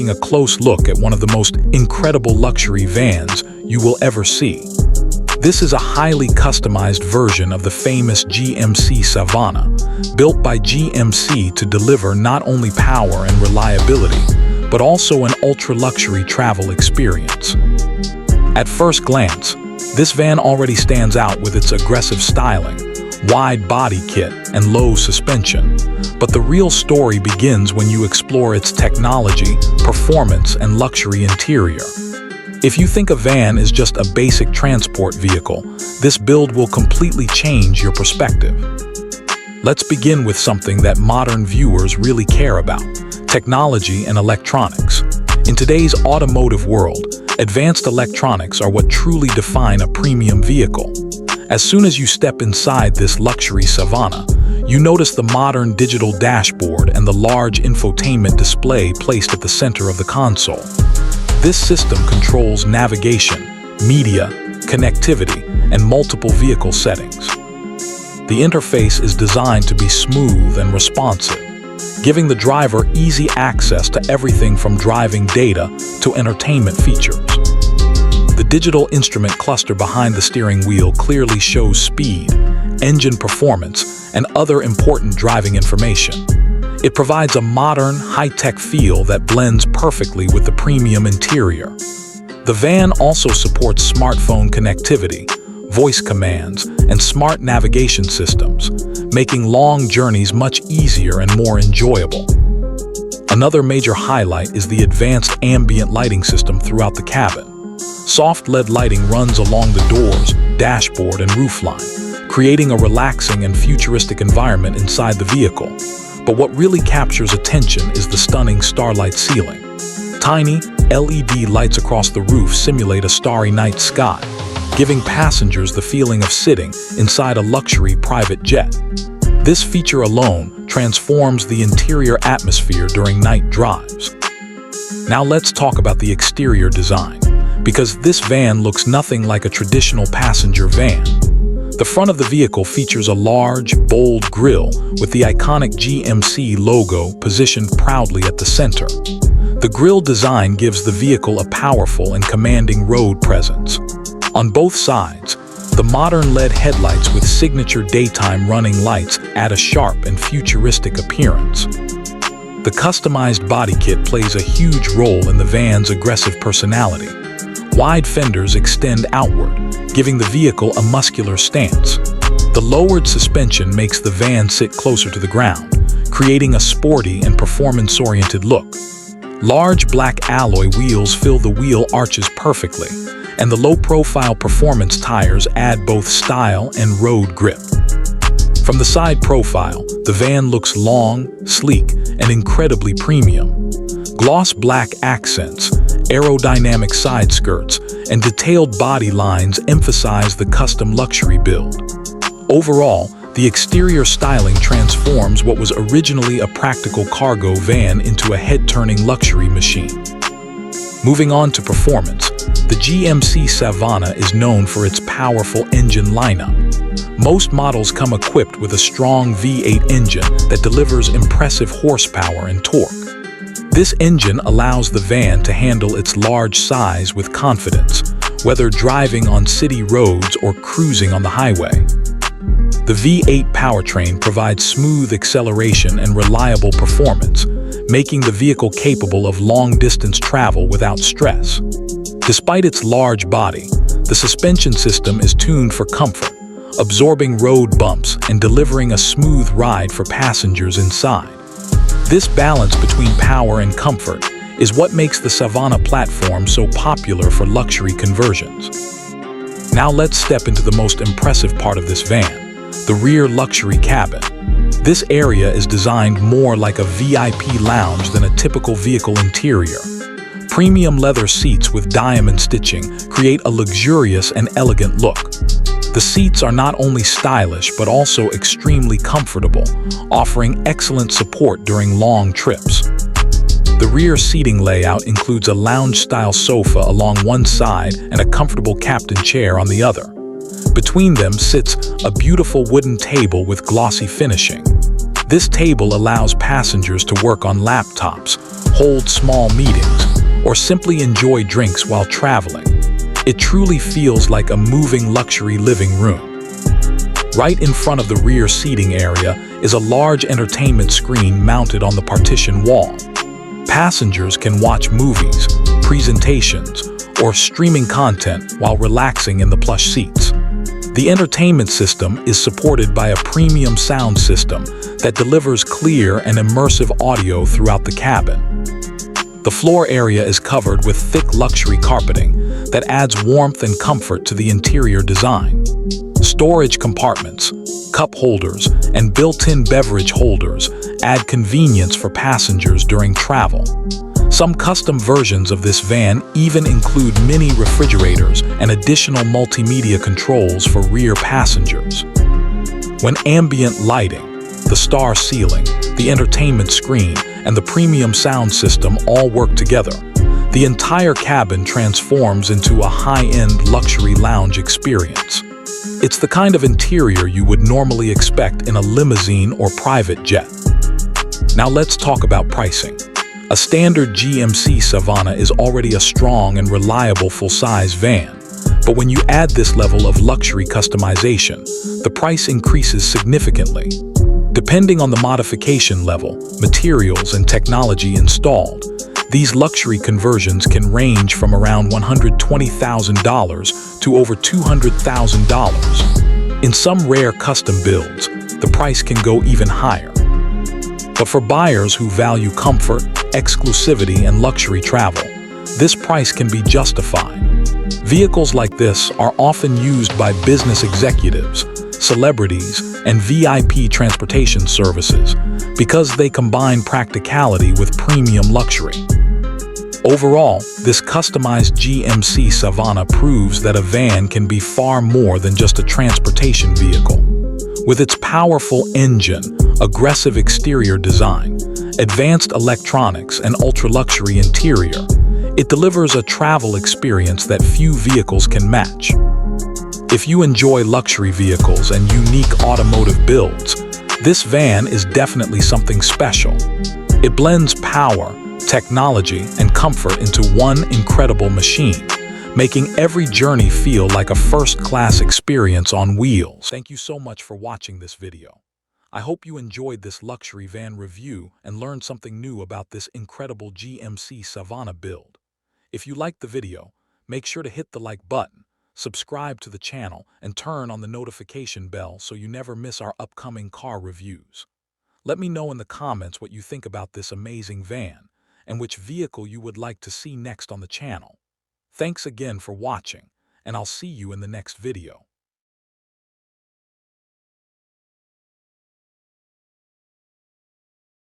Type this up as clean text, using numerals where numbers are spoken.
taking a close look at one of the most incredible luxury vans you will ever see. This is a highly customized version of the famous GMC Savana, built by GMC to deliver not only power and reliability, but also an ultra-luxury travel experience. At first glance, this van already stands out with its aggressive styling, wide body kit, and low suspension. But the real story begins when you explore its technology, performance, and luxury interior. If you think a van is just a basic transport vehicle, this build will completely change your perspective. Let's begin with something that modern viewers really care about: technology and electronics. In today's automotive world, advanced electronics are what truly define a premium vehicle. As soon as you step inside this luxury Savana, you notice the modern digital dashboard and the large infotainment display placed at the center of the console. This system controls navigation, media, connectivity, and multiple vehicle settings. The interface is designed to be smooth and responsive, giving the driver easy access to everything from driving data to entertainment features. The digital instrument cluster behind the steering wheel clearly shows speed, engine performance, and other important driving information. It provides a modern, high-tech feel that blends perfectly with the premium interior. The van also supports smartphone connectivity, voice commands, and smart navigation systems, making long journeys much easier and more enjoyable. Another major highlight is the advanced ambient lighting system throughout the cabin. Soft LED lighting runs along the doors, dashboard, and roofline, creating a relaxing and futuristic environment inside the vehicle. But what really captures attention is the stunning starlight ceiling. Tiny, LED lights across the roof simulate a starry night sky, giving passengers the feeling of sitting inside a luxury private jet. This feature alone transforms the interior atmosphere during night drives. Now let's talk about the exterior design, because this van looks nothing like a traditional passenger van. The front of the vehicle features a large, bold grille with the iconic GMC logo positioned proudly at the center. The grille design gives the vehicle a powerful and commanding road presence. On both sides, the modern LED headlights with signature daytime running lights add a sharp and futuristic appearance. The customized body kit plays a huge role in the van's aggressive personality. Wide fenders extend outward, giving the vehicle a muscular stance. The lowered suspension makes the van sit closer to the ground, creating a sporty and performance-oriented look. Large black alloy wheels fill the wheel arches perfectly, and the low-profile performance tires add both style and road grip. From the side profile, the van looks long, sleek, and incredibly premium. Gloss black accents, aerodynamic side skirts, and detailed body lines emphasize the custom luxury build. Overall, the exterior styling transforms what was originally a practical cargo van into a head-turning luxury machine. Moving on to performance, the GMC Savana is known for its powerful engine lineup. Most models come equipped with a strong V8 engine that delivers impressive horsepower and torque. This engine allows the van to handle its large size with confidence, whether driving on city roads or cruising on the highway. The V8 powertrain provides smooth acceleration and reliable performance, making the vehicle capable of long-distance travel without stress. Despite its large body, the suspension system is tuned for comfort, absorbing road bumps and delivering a smooth ride for passengers inside. This balance between power and comfort is what makes the Savana platform so popular for luxury conversions. Now let's step into the most impressive part of this van, the rear luxury cabin. This area is designed more like a VIP lounge than a typical vehicle interior. Premium leather seats with diamond stitching create a luxurious and elegant look. The seats are not only stylish but also extremely comfortable, offering excellent support during long trips. The rear seating layout includes a lounge-style sofa along one side and a comfortable captain chair on the other. Between them sits a beautiful wooden table with glossy finishing. This table allows passengers to work on laptops, hold small meetings, or simply enjoy drinks while traveling. It truly feels like a moving luxury living room. Right in front of the rear seating area is a large entertainment screen mounted on the partition wall. Passengers can watch movies, presentations, or streaming content while relaxing in the plush seats. The entertainment system is supported by a premium sound system that delivers clear and immersive audio throughout the cabin. The floor area is covered with thick luxury carpeting that adds warmth and comfort to the interior design. Storage compartments, cup holders, and built-in beverage holders add convenience for passengers during travel. Some custom versions of this van even include mini refrigerators and additional multimedia controls for rear passengers. When ambient lighting, the star ceiling, the entertainment screen, and the premium sound system all work together, the entire cabin transforms into a high-end luxury lounge experience. It's the kind of interior you would normally expect in a limousine or private jet. Now let's talk about pricing. A standard GMC Savana is already a strong and reliable full-size van, but when you add this level of luxury customization, the price increases significantly. Depending on the modification level, materials, and technology installed, these luxury conversions can range from around $120,000 to over $200,000. In some rare custom builds, the price can go even higher. But for buyers who value comfort, exclusivity, and luxury travel, this price can be justified. Vehicles like this are often used by business executives, celebrities, and VIP transportation services because they combine practicality with premium luxury. Overall, this customized GMC Savana proves that a van can be far more than just a transportation vehicle. With its powerful engine, aggressive exterior design, advanced electronics, and ultra-luxury interior, it delivers a travel experience that few vehicles can match. If you enjoy luxury vehicles and unique automotive builds, this van is definitely something special. It blends power, technology, and comfort into one incredible machine, making every journey feel like a first-class experience on wheels. Thank you so much for watching this video. I hope you enjoyed this luxury van review and learned something new about this incredible GMC Savana build. If you liked the video, make sure to hit the like button, subscribe to the channel, and turn on the notification bell so you never miss our upcoming car reviews. Let me know in the comments what you think about this amazing van and which vehicle you would like to see next on the channel. Thanks again for watching, and I'll see you in the next video.